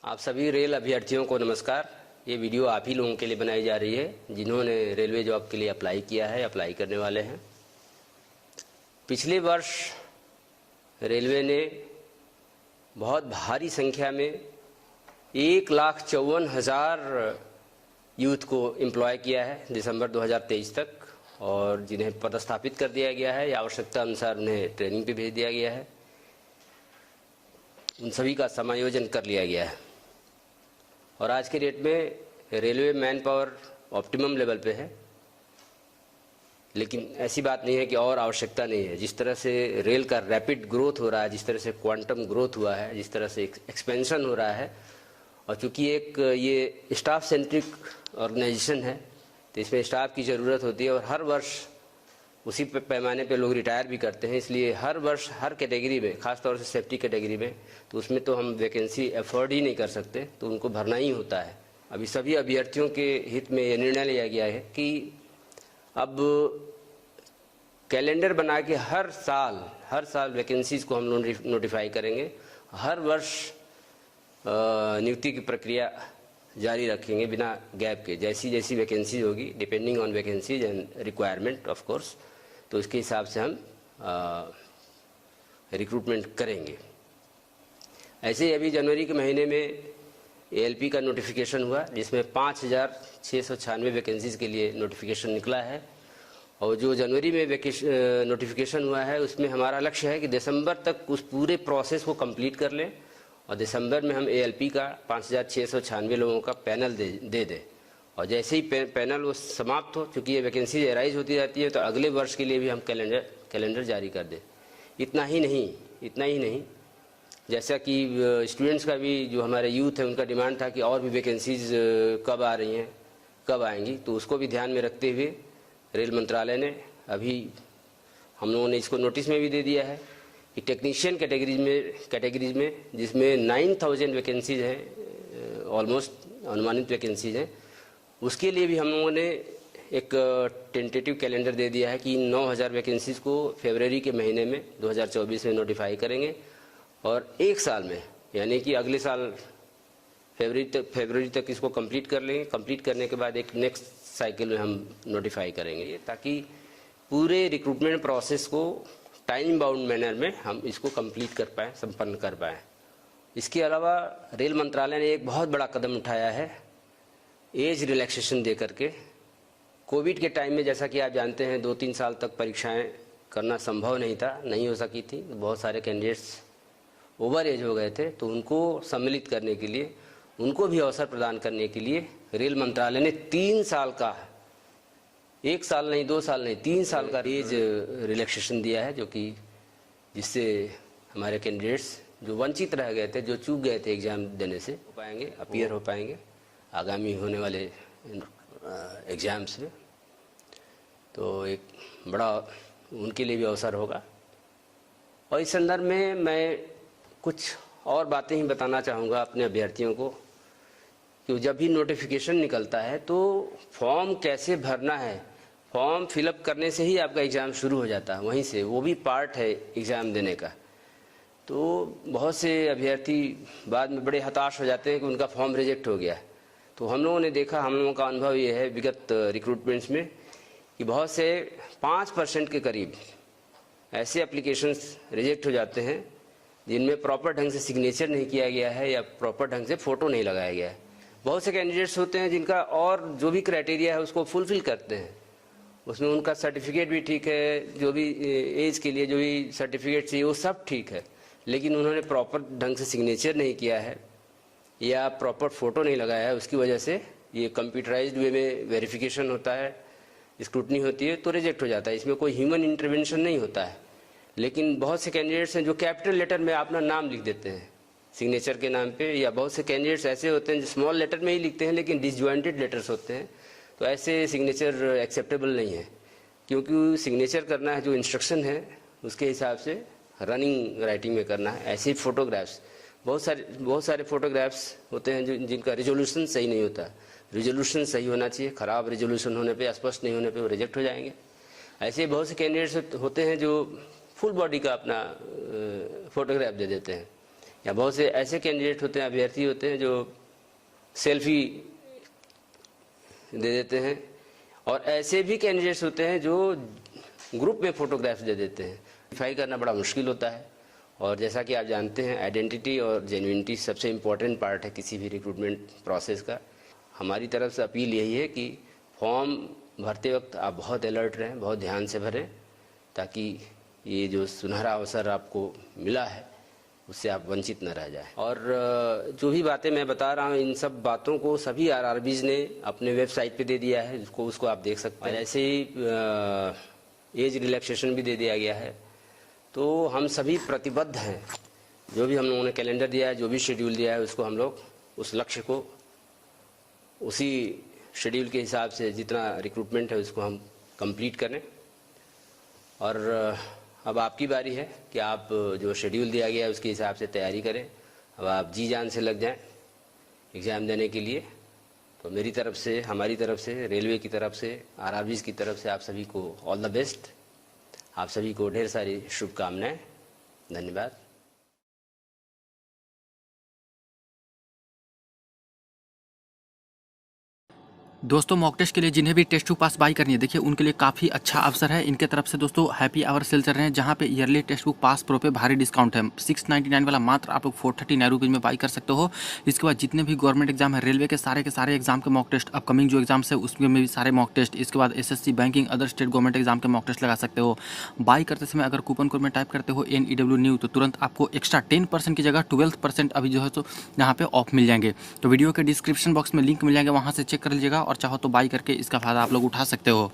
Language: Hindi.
आप सभी रेल अभ्यर्थियों को नमस्कार। ये वीडियो आप ही लोगों के लिए बनाई जा रही है जिन्होंने रेलवे जॉब के लिए अप्लाई किया है, अप्लाई करने वाले हैं। पिछले वर्ष रेलवे ने बहुत भारी संख्या में 1,54,000 यूथ को एम्प्लॉय किया है दिसंबर 2023 तक, और जिन्हें पदस्थापित कर दिया गया है या आवश्यकता अनुसार उन्हें ट्रेनिंग पे भेज दिया गया है। उन सभी का समायोजन कर लिया गया है और आज के डेट में railway man power optimum level पे है। लेकिन ऐसी बात नहीं है कि और आवश्यकता नहीं है। जिस तरह से रेल का रैपिड ग्रोथ हो रहा है, जिस तरह से क्वांटम ग्रोथ हुआ है, जिस तरह से एक्सपेंशन हो रहा है, और चूंकि एक ये स्टाफ सेंट्रिक ऑर्गेनाइजेशन है तो इसमें स्टाफ की ज़रूरत होती है और हर वर्ष उसी पैमाने पे लोग रिटायर भी करते हैं। इसलिए हर वर्ष हर कैटेगरी में, ख़ास तौर से सेफ्टी कैटेगरी में, तो उसमें तो हम वैकेंसी अफोर्ड ही नहीं कर सकते, तो उनको भरना ही होता है। अभी सभी अभ्यर्थियों के हित में यह निर्णय लिया गया है कि अब कैलेंडर बना के हर साल वैकेंसीज़ को हम लोग नोटिफाई करेंगे। हर वर्ष नियुक्ति की प्रक्रिया जारी रखेंगे बिना गैप के। जैसी जैसी वैकेंसीज होगी, depending on vacancies and requirement of course, तो उसके हिसाब से हम रिक्रूटमेंट करेंगे। ऐसे ही अभी जनवरी के महीने में एएलपी का नोटिफिकेशन हुआ जिसमें 5,696 वैकेंसीज के लिए नोटिफिकेशन निकला है। और जो जनवरी में नोटिफिकेशन हुआ है उसमें हमारा लक्ष्य है कि दिसंबर तक उस पूरे प्रोसेस को कंप्लीट कर लें और दिसंबर में हम एएलपी का 5,696 लोगों का पैनल दे दें। और जैसे ही पैनल वो समाप्त हो, चूँकि ये वैकेंसी एराइज होती रहती है, तो अगले वर्ष के लिए भी हम कैलेंडर जारी कर दें। इतना ही नहीं, जैसा कि स्टूडेंट्स का भी, जो हमारे यूथ है, उनका डिमांड था कि और भी वैकेंसीज कब आ रही हैं, कब आएंगी, तो उसको भी ध्यान में रखते हुए रेल मंत्रालय ने अभी हम लोगों ने इसको नोटिस में भी दे दिया है कि टेक्नीशियन कैटेगरीज में जिसमें 9,000 वैकेंसीज हैं, ऑलमोस्ट अनुमानित वैकेंसीज हैं, उसके लिए भी हम लोगों ने एक टेंटेटिव कैलेंडर दे दिया है कि 9,000 वैकेंसीज को फरवरी के महीने में 2024 में नोटिफाई करेंगे और एक साल में, यानी कि अगले साल फरवरी तक इसको कंप्लीट कर लेंगे। कंप्लीट करने के बाद एक नेक्स्ट साइकिल में हम नोटिफाई करेंगे, ताकि पूरे रिक्रूटमेंट प्रोसेस को टाइम बाउंड मैनर में हम इसको कंप्लीट कर पाएँ, संपन्न कर पाएँ। इसके अलावा रेल मंत्रालय ने एक बहुत बड़ा कदम उठाया है एज रिलैक्सेशन दे करके। कोविड के टाइम में, जैसा कि आप जानते हैं, 2-3 साल तक परीक्षाएं करना संभव नहीं हो सकी थी। बहुत सारे कैंडिडेट्स ओवर एज हो गए थे, तो उनको सम्मिलित करने के लिए, उनको भी अवसर प्रदान करने के लिए रेल मंत्रालय ने 3 साल का, 1 साल नहीं, 2 साल नहीं, 3 साल का एज रिलैक्सेशन दिया है, जो कि जिससे हमारे कैंडिडेट्स जो वंचित रह गए थे, जो चूक गए थे एग्ज़ाम देने से, हो पाएंगे, अपीयर हो पाएंगे आगामी होने वाले एग्ज़ाम्स में। तो एक बड़ा उनके लिए भी अवसर होगा। और इस संदर्भ में मैं कुछ और बातें ही बताना चाहूँगा अपने अभ्यर्थियों को कि जब भी नोटिफिकेशन निकलता है तो फॉर्म कैसे भरना है। फॉर्म फिलअप करने से ही आपका एग्ज़ाम शुरू हो जाता है, वहीं से, वो भी पार्ट है एग्ज़ाम देने का। तो बहुत से अभ्यर्थी बाद में बड़े हताश हो जाते हैं कि उनका फॉर्म रिजेक्ट हो गया। तो हम लोगों ने देखा, हम लोगों का अनुभव ये है विगत रिक्रूटमेंट्स में कि बहुत से 5% के करीब ऐसे एप्लीकेशंस रिजेक्ट हो जाते हैं जिनमें प्रॉपर ढंग से सिग्नेचर नहीं किया गया है या प्रॉपर ढंग से फ़ोटो नहीं लगाया गया है। बहुत से कैंडिडेट्स होते हैं जिनका और जो भी क्राइटेरिया है उसको फुलफ़िल करते हैं, उसमें उनका सर्टिफिकेट भी ठीक है, जो भी एज के लिए जो भी सर्टिफिकेट चाहिए वो सब ठीक है, लेकिन उन्होंने प्रॉपर ढंग से सिग्नेचर नहीं किया है या प्रॉपर फ़ोटो नहीं लगाया है। उसकी वजह से ये कंप्यूटराइज्ड वे में वेरिफिकेशन होता है, स्क्रूटनी होती है, तो रिजेक्ट हो जाता है। इसमें कोई ह्यूमन इंटरवेंशन नहीं होता है। लेकिन बहुत से कैंडिडेट्स हैं जो कैपिटल लेटर में अपना नाम लिख देते हैं सिग्नेचर के नाम पे, या बहुत से कैंडिडेट्स ऐसे होते हैं जो स्मॉल लेटर में ही लिखते हैं लेकिन डिसजॉइंटेड लेटर्स होते हैं। तो ऐसे सिग्नेचर एक्सेप्टेबल नहीं है, क्योंकि सिग्नेचर करना है जो इंस्ट्रक्शन है उसके हिसाब से रनिंग राइटिंग में करना है। ऐसे ही फ़ोटोग्राफ्स, बहुत सारे फ़ोटोग्राफ्स होते हैं जिनका रिजोल्यूशन सही नहीं होता। रिजोल्यूशन सही होना चाहिए, ख़राब रिजोल्यूशन होने पे, स्पष्ट नहीं होने पे वो रिजेक्ट हो जाएंगे। ऐसे बहुत से कैंडिडेट्स होते हैं जो फुल बॉडी का अपना फ़ोटोग्राफ दे देते हैं, या बहुत से ऐसे कैंडिडेट होते हैं, अभ्यर्थी होते हैं जो सेल्फी दे देते हैं, और ऐसे भी कैंडिडेट्स होते हैं जो ग्रुप में फ़ोटोग्राफ्स दे देते हैं। वेरीफाई करना बड़ा मुश्किल होता है, और जैसा कि आप जानते हैं आइडेंटिटी और जेन्युइनिटी सबसे इम्पॉर्टेंट पार्ट है किसी भी रिक्रूटमेंट प्रोसेस का। हमारी तरफ से अपील यही है कि फॉर्म भरते वक्त आप बहुत अलर्ट रहें, बहुत ध्यान से भरें, ताकि ये जो सुनहरा अवसर आपको मिला है उससे आप वंचित न रह जाएं। और जो भी बातें मैं बता रहा हूँ, इन सब बातों को सभी आरआरबीज ने अपने वेबसाइट पे दे दिया है, उसको आप देख सकते हैं। ऐसे ही एज रिलैक्सेशन भी दे दिया गया है। तो हम सभी प्रतिबद्ध हैं, जो भी हम लोगों ने कैलेंडर दिया है, जो भी शेड्यूल दिया है, उसको हम लोग उस लक्ष्य को उसी शेड्यूल के हिसाब से जितना रिक्रूटमेंट है उसको हम कंप्लीट करें। और अब आपकी बारी है कि आप जो शेड्यूल दिया गया है उसके हिसाब से तैयारी करें। अब आप जी जान से लग जाएं एग्ज़ाम देने के लिए। तो मेरी तरफ से, हमारी तरफ से, रेलवे की तरफ से, आरआरबीज़ की तरफ से आप सभी को ऑल द बेस्ट। आप सभी को ढेर सारी शुभकामनाएं। धन्यवाद। दोस्तों मॉक टेस्ट के लिए जिन्हें भी टेस्ट 2 पास बाई करनी है, देखिए उनके लिए काफ़ी अच्छा अवसर है। इनके तरफ से दोस्तों हैप्पी आवर सेल चल रहे हैं, जहां पे yearly text book pass pro पे भारी डिस्काउंट है। 699 वाला मात्र आप लोग 439 रुपीज़ में बाई कर सकते हो। इसके बाद जितने भी गवर्नमेंट एग्जाम है, रेलवे के सारे एग्जाम के मॉक टेस्ट, अपकमिंग जो एग्जाम्स है उसमें भी सारे मॉक टेस्ट, इसके बाद SSC, banking, other state government exam के मॉक टेस्ट लगा सकते हो। बाई करते समय अगर कूपन कोड में टाइप करते हो NEW न्यू, तो तुरंत आपको एक्स्ट्रा 10% की जगह 12% अभी जो है तो यहाँ पे ऑफ मिल जाएंगे। तो वीडियो के डिस्क्रिप्शन बॉक्स में लिंक मिल जाएंगे, वहाँ से चेक कर लीजिएगा, और चाहो तो बाई करके इसका फायदा आप लोग उठा सकते हो।